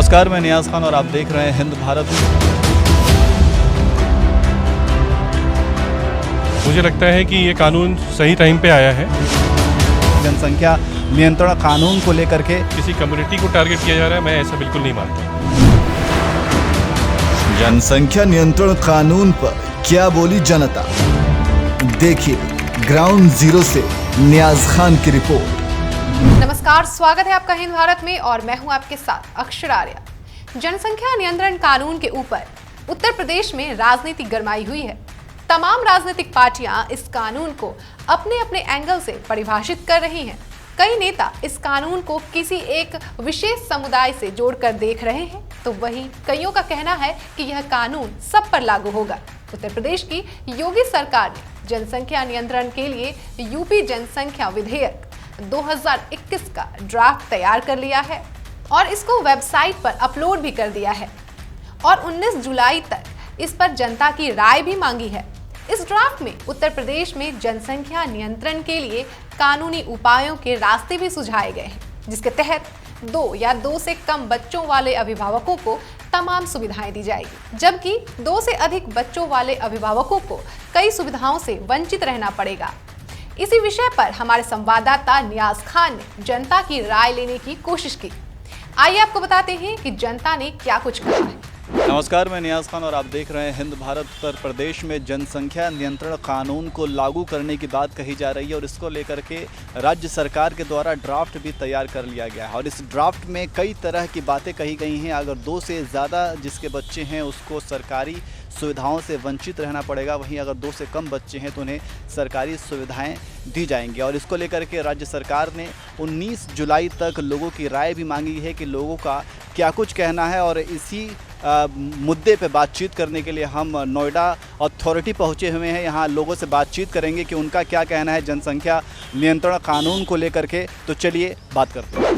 नमस्कार, मैं नियाज़ खान और आप देख रहे हैं हिंद भारत। मुझे लगता है कि ये कानून सही टाइम पे आया है। जनसंख्या नियंत्रण कानून को लेकर के किसी कम्युनिटी को टारगेट किया जा रहा है, मैं ऐसा बिल्कुल नहीं मानता। जनसंख्या नियंत्रण कानून पर क्या बोली जनता, देखिए ग्राउंड जीरो से नियाज़ खान की रिपोर्ट। नमस्कार, स्वागत है आपका हिंद भारत में और मैं हूं आपके साथ अक्षर आर्या। जनसंख्या नियंत्रण कानून के ऊपर उत्तर प्रदेश में राजनीति गरमाई हुई है। तमाम राजनीतिक पार्टियां इस कानून को अपने अपने एंगल से परिभाषित कर रही हैं। कई नेता इस कानून को किसी एक विशेष समुदाय से जोड़कर देख रहे हैं, तो वहीं कईयों का कहना है कि यह कानून सब पर लागू होगा। उत्तर प्रदेश की योगी सरकार ने जनसंख्या नियंत्रण के लिए यूपी जनसंख्या विधेयक 2021 का ड्राफ्ट तैयार कर लिया है और इसको वेबसाइट पर अपलोड भी कर दिया है और 19 जुलाई तक इस पर जनता की राय भी मांगी है। इस ड्राफ्ट में उत्तर प्रदेश में जनसंख्या नियंत्रण के लिए कानूनी उपायों के रास्ते भी सुझाए गए हैं, जिसके तहत 2 या 2 से कम बच्चों वाले अभिभावकों को तमाम सुविधाएं दी जाएगी, जबकि 2 से अधिक बच्चों वाले अभिभावकों को कई सुविधाओं से वंचित रहना पड़ेगा। इसी विषय पर हमारे संवाददाता नियाज़ खान ने जनता की राय लेने की कोशिश की। आइए आपको बताते हैं कि जनता ने क्या कुछ कहा है। नमस्कार, मैं नियाज़ खान और आप देख रहे हैं हिंद भारत। उत्तर प्रदेश में जनसंख्या नियंत्रण कानून को लागू करने की बात कही जा रही है और इसको लेकर के राज्य सरकार के द्वारा ड्राफ्ट भी तैयार कर लिया गया है और इस ड्राफ्ट में कई तरह की बातें कही गई हैं। अगर 2 से ज़्यादा जिसके बच्चे हैं उसको सरकारी सुविधाओं से वंचित रहना पड़ेगा, वहीं अगर 2 से कम बच्चे हैं तो उन्हें सरकारी सुविधाएं दी जाएंगी। और इसको लेकर के राज्य सरकार ने 19 जुलाई तक लोगों की राय भी मांगी है कि लोगों का क्या कुछ कहना है। और इसी मुद्दे पे बातचीत करने के लिए हम नोएडा अथॉरिटी पहुंचे हुए हैं। यहाँ लोगों से बातचीत करेंगे कि उनका क्या कहना है जनसंख्या नियंत्रण कानून को लेकर के। तो चलिए बात करते हैं।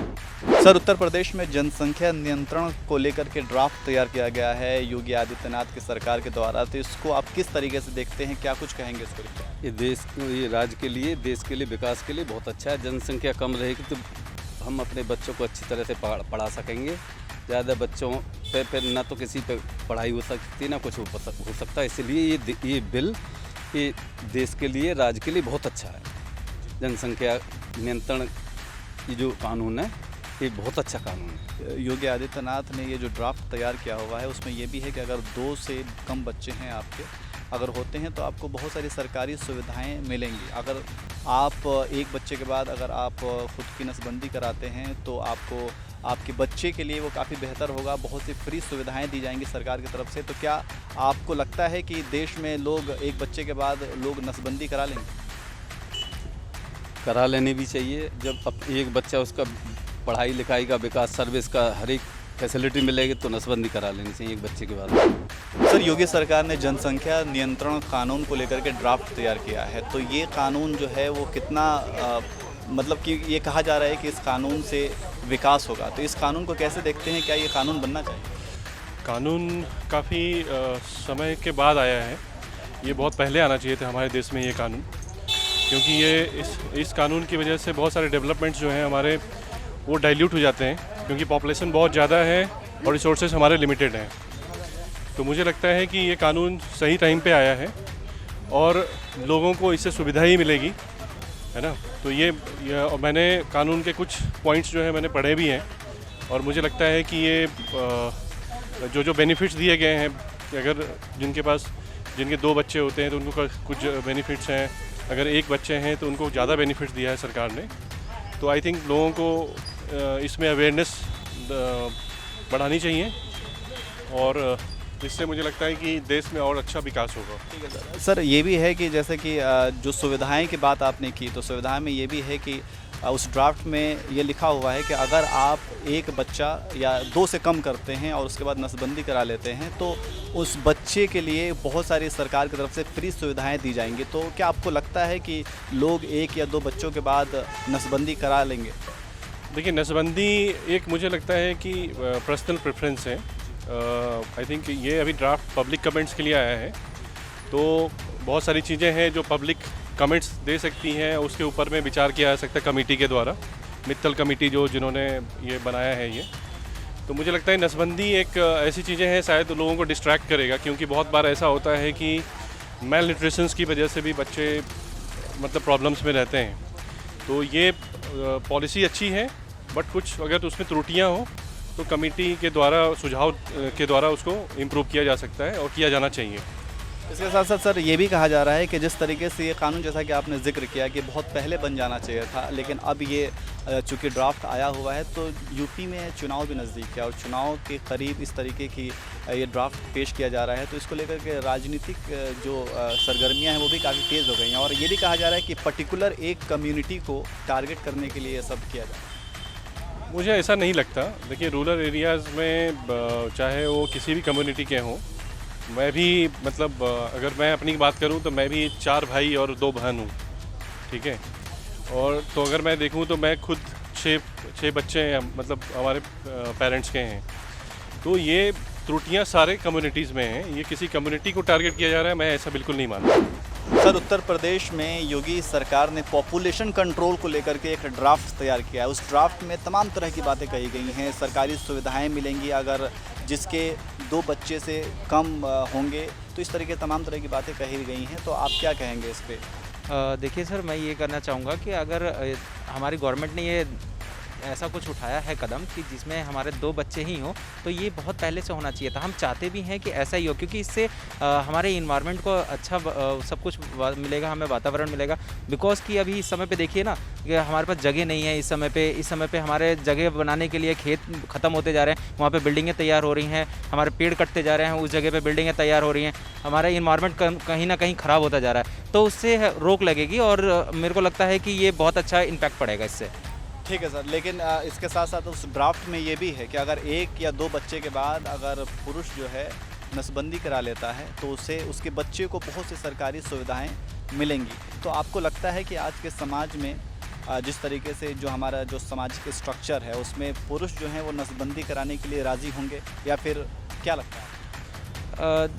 सर, उत्तर प्रदेश में जनसंख्या नियंत्रण को लेकर के ड्राफ्ट तैयार किया गया है योगी आदित्यनाथ की सरकार के द्वारा, तो इसको आप किस तरीके से देखते हैं, क्या कुछ कहेंगे इसको? ये राज्य के लिए, देश के लिए, विकास के लिए बहुत अच्छा है। जनसंख्या कम रहेगी तो हम अपने बच्चों को अच्छी तरह से पढ़ा सकेंगे। ज़्यादा बच्चों पे फिर ना तो किसी पे पढ़ाई हो सकती ना कुछ हो सकता है। इसलिए ये बिल ये देश के लिए, राज्य के लिए बहुत अच्छा है। जनसंख्या नियंत्रण ये जो कानून है ये बहुत अच्छा कानून है। योगी आदित्यनाथ ने ये जो ड्राफ्ट तैयार किया हुआ है उसमें ये भी है कि अगर 2 से कम बच्चे हैं आपके, अगर होते हैं तो आपको बहुत सारी सरकारी सुविधाएं मिलेंगी। अगर आप एक बच्चे के बाद अगर आप खुद की नसबंदी कराते हैं तो आपको आपके बच्चे के लिए वो काफ़ी बेहतर होगा। बहुत सी फ्री सुविधाएं दी जाएंगी सरकार की तरफ से। तो क्या आपको लगता है कि देश में लोग एक बच्चे के बाद लोग नसबंदी करा लेंगे? करा लेनी भी चाहिए। जब अब एक बच्चा, उसका पढ़ाई लिखाई का, विकास, सर्विस का हर एक फैसिलिटी मिलेगी तो नसबंदी करा लेनी चाहिए एक बच्चे के बाद। सर, योगी सरकार ने जनसंख्या नियंत्रण कानून को लेकर के ड्राफ्ट तैयार किया है, तो ये कानून जो है वो कितना मतलब कि ये कहा जा रहा है कि इस कानून से विकास होगा, तो इस कानून को कैसे देखते हैं? क्या ये कानून बनना चाहिए? कानून काफ़ी समय के बाद आया है। ये बहुत पहले आना चाहिए था हमारे देश में ये कानून, क्योंकि ये इस कानून की वजह से बहुत सारे डेवलपमेंट्स जो हैं हमारे वो डाइल्यूट हो जाते हैं, क्योंकि पॉपुलेशन बहुत ज़्यादा है और रिसोर्सेज हमारे लिमिटेड हैं। तो मुझे लगता है कि ये कानून सही टाइम पे आया है और लोगों को इससे सुविधा ही मिलेगी, है ना। तो ये मैंने कानून के कुछ पॉइंट्स जो है मैंने पढ़े भी हैं और मुझे लगता है कि ये जो बेनिफिट्स दिए गए हैं कि अगर जिनके 2 बच्चे होते हैं तो उनको कुछ बेनिफिट्स हैं, अगर 1 बच्चे हैं तो उनको ज़्यादा बेनिफिट्स दिया है सरकार ने। तो आई थिंक लोगों को इसमें अवेयरनेस बढ़ानी चाहिए और इससे मुझे लगता है कि देश में और अच्छा विकास होगा। ठीक है सर। सर, ये भी है कि जैसे कि जो सुविधाएं की बात आपने की, तो सुविधाएं में ये भी है कि उस ड्राफ्ट में ये लिखा हुआ है कि अगर आप एक बच्चा या 2 से कम करते हैं और उसके बाद नसबंदी करा लेते हैं तो उस बच्चे के लिए बहुत सारी सरकार की तरफ से फ्री सुविधाएं दी जाएंगी। तो क्या आपको लगता है कि लोग 1 या 2 बच्चों के बाद नसबंदी करा लेंगे? देखिए, नसबंदी एक मुझे लगता है कि पर्सनल प्रेफरेंस है। आई थिंक ये अभी ड्राफ्ट पब्लिक कमेंट्स के लिए आया है, तो बहुत सारी चीज़ें हैं जो पब्लिक कमेंट्स दे सकती हैं, उसके ऊपर में विचार किया जा सकता है कमेटी के द्वारा, मित्तल कमेटी जिन्होंने ये बनाया है ये। तो मुझे लगता है नसबंदी एक ऐसी चीज़ें हैं शायद लोगों को डिस्ट्रैक्ट करेगा, क्योंकि बहुत बार ऐसा होता है कि मेल न्यूट्रिशंस की वजह से भी बच्चे मतलब प्रॉब्लम्स में रहते हैं। तो ये पॉलिसी अच्छी है, बट कुछ अगर उसमें त्रुटियां हो तो कमेटी के द्वारा सुझाव के द्वारा उसको इम्प्रूव किया जा सकता है और किया जाना चाहिए। इसके साथ साथ सर ये भी कहा जा रहा है कि जिस तरीके से ये कानून, जैसा कि आपने जिक्र किया कि बहुत पहले बन जाना चाहिए था, लेकिन अब ये चूँकि ड्राफ्ट आया हुआ है तो यूपी में चुनाव भी नज़दीक है और चुनाव के करीब इस तरीके की ये ड्राफ्ट पेश किया जा रहा है, तो इसको लेकर के राजनीतिक जो सरगर्मियाँ हैं वो भी काफ़ी तेज़ हो गई हैं और ये भी कहा जा रहा है कि पर्टिकुलर एक कम्युनिटी को टारगेट करने के लिए ये सब किया जाए। मुझे ऐसा नहीं लगता। देखिए, रूरल एरियाज़ में चाहे वो किसी भी कम्युनिटी के हों, मैं भी मतलब अगर मैं अपनी बात करूं तो मैं भी 4 भाई और 2 बहन हूं, ठीक है। और तो अगर मैं देखूं तो मैं खुद 6 बच्चे हैं, मतलब हमारे पेरेंट्स के हैं। तो ये त्रुटियां सारे कम्युनिटीज़ में हैं, ये किसी कम्युनिटी को टारगेट किया जा रहा है, मैं ऐसा बिल्कुल नहीं मानता। सर, उत्तर प्रदेश में योगी सरकार ने पॉपुलेशन कंट्रोल को लेकर के एक ड्राफ्ट तैयार किया है। उस ड्राफ्ट में तमाम तरह की बातें कही गई हैं। सरकारी सुविधाएं मिलेंगी अगर जिसके 2 बच्चे से कम होंगे, तो इस तरह के तमाम तरह की बातें कही गई हैं। तो आप क्या कहेंगे इस पर? देखिए सर, मैं ये करना चाहूँगा कि अगर हमारी गवर्नमेंट ने ये ऐसा कुछ उठाया है कदम कि जिसमें हमारे 2 बच्चे ही हों, तो ये बहुत पहले से होना चाहिए था। हम चाहते भी हैं कि ऐसा ही हो, क्योंकि इससे हमारे इन्वायरमेंट को अच्छा सब कुछ मिलेगा, हमें वातावरण मिलेगा। बिकॉज़ कि अभी इस समय पे देखिए ना कि हमारे पास जगह नहीं है। इस समय पे हमारे जगह बनाने के लिए खेत ख़त्म होते जा रहे हैं, वहाँ पे बिल्डिंगें तैयार हो रही हैं, हमारे पेड़ कटते जा रहे हैं, उस जगह पे बिल्डिंगें तैयार हो रही हैं, हमारा इन्वायरमेंट कहीं ना कहीं ख़राब होता जा रहा है। तो उससे रोक लगेगी और मेरे को लगता है कि ये बहुत अच्छा इम्पैक्ट पड़ेगा इससे। ठीक है सर, लेकिन इसके साथ साथ उस ड्राफ्ट में ये भी है कि अगर 1 या 2 बच्चे के बाद अगर पुरुष जो है नसबंदी करा लेता है तो उसे उसके बच्चे को बहुत सी सरकारी सुविधाएं मिलेंगी। तो आपको लगता है कि आज के समाज में जिस तरीके से जो हमारा जो सामाजिक स्ट्रक्चर है उसमें पुरुष जो हैं वो नसबंदी कराने के लिए राज़ी होंगे, या फिर क्या लगता है?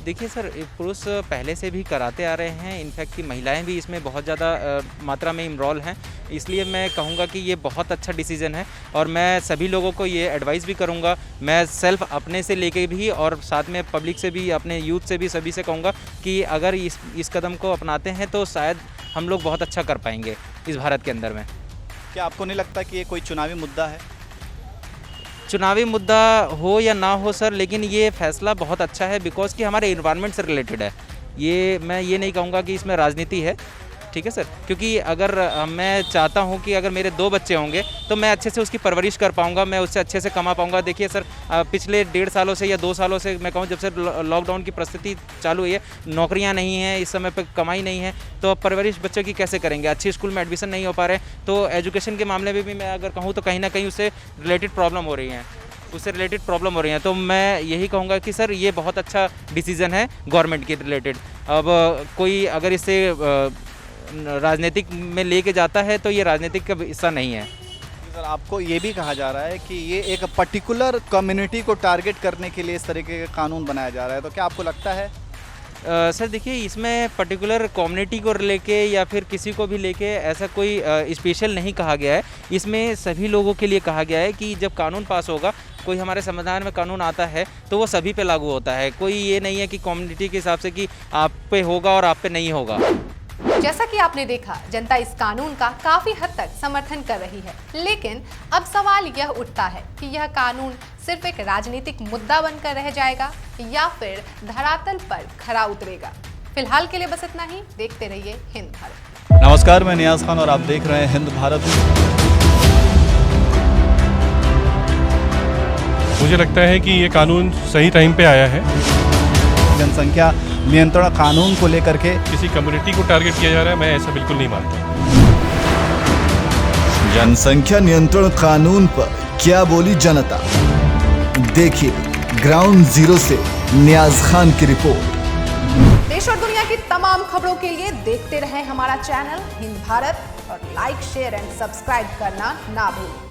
देखिए सर, पुरुष पहले से भी कराते आ रहे हैं। इनफैक्ट कि महिलाएं भी इसमें बहुत ज़्यादा मात्रा में इन्वॉल्व हैं। इसलिए मैं कहूँगा कि ये बहुत अच्छा डिसीजन है और मैं सभी लोगों को ये एडवाइस भी करूँगा। मैं सेल्फ अपने से लेके भी और साथ में पब्लिक से भी, अपने यूथ से भी, सभी से कहूँगा कि अगर इस कदम को अपनाते हैं तो शायद हम लोग बहुत अच्छा कर पाएंगे इस भारत के अंदर में। क्या आपको नहीं लगता कि ये कोई चुनावी मुद्दा है? चुनावी मुद्दा हो या ना हो सर, लेकिन ये फैसला बहुत अच्छा है बिकॉज़ कि हमारे इन्वायरमेंट से रिलेटेड है। ये मैं ये नहीं कहूँगा कि इसमें राजनीति है, ठीक है सर। क्योंकि अगर मैं चाहता हूँ कि अगर मेरे 2 बच्चे होंगे तो मैं अच्छे से उसकी परवरिश कर पाऊँगा, मैं उससे अच्छे से कमा पाऊँगा। देखिए सर, पिछले 1.5 सालों से या 2 सालों से मैं कहूँ, जब से लॉकडाउन की परिस्थिति चालू हुई है, नौकरियाँ नहीं हैं, इस समय पे कमाई नहीं है, तो अब परवरिश बच्चों की कैसे करेंगे? अच्छी स्कूल में एडमिशन नहीं हो पा रहे, तो एजुकेशन के मामले में भी मैं अगर कहूँ तो कहीं ना कहीं उससे रिलेटेड प्रॉब्लम हो रही हैं। तो मैं यही कहूँगा कि सर ये बहुत अच्छा डिसीज़न है गवर्नमेंट के रिलेटेड। अब कोई अगर इसे राजनीतिक में लेके जाता है तो ये राजनीतिक का हिस्सा नहीं है। सर, आपको ये भी कहा जा रहा है कि ये एक पर्टिकुलर कम्युनिटी को टारगेट करने के लिए इस तरीके का कानून बनाया जा रहा है, तो क्या आपको लगता है? सर देखिए, इसमें पर्टिकुलर कम्युनिटी को लेके या फिर किसी को भी लेके ऐसा कोई स्पेशल नहीं कहा गया है। इसमें सभी लोगों के लिए कहा गया है कि जब कानून पास होगा, कोई हमारे संविधान में कानून आता है तो वो सभी पे लागू होता है। कोई ये नहीं है कि कम्युनिटी के हिसाब से कि आप पे होगा और आप पे नहीं होगा। जैसा कि आपने देखा, जनता इस कानून का काफी हद तक समर्थन कर रही है, लेकिन अब सवाल यह उठता है कि यह कानून सिर्फ एक राजनीतिक मुद्दा बनकर रह जाएगा या फिर धरातल पर खरा उतरेगा। फिलहाल के लिए बस इतना ही। देखते रहिए हिंद भारत। नमस्कार, मैं नियाज खान और आप देख रहे हैं हिंद भारत। मुझे लगता है कि ये कानून सही टाइम पे आया है। जनसंख्या नियंत्रण कानून को लेकर के किसी कम्युनिटी को टारगेट किया जा रहा है, मैं ऐसा बिल्कुल नहीं मानता। जनसंख्या नियंत्रण कानून पर क्या बोली जनता, देखिए ग्राउंड जीरो से नियाज खान की रिपोर्ट। देश और दुनिया की तमाम खबरों के लिए देखते रहें हमारा चैनल हिंद भारत और लाइक, शेयर एंड सब्सक्राइब करना ना भूलें।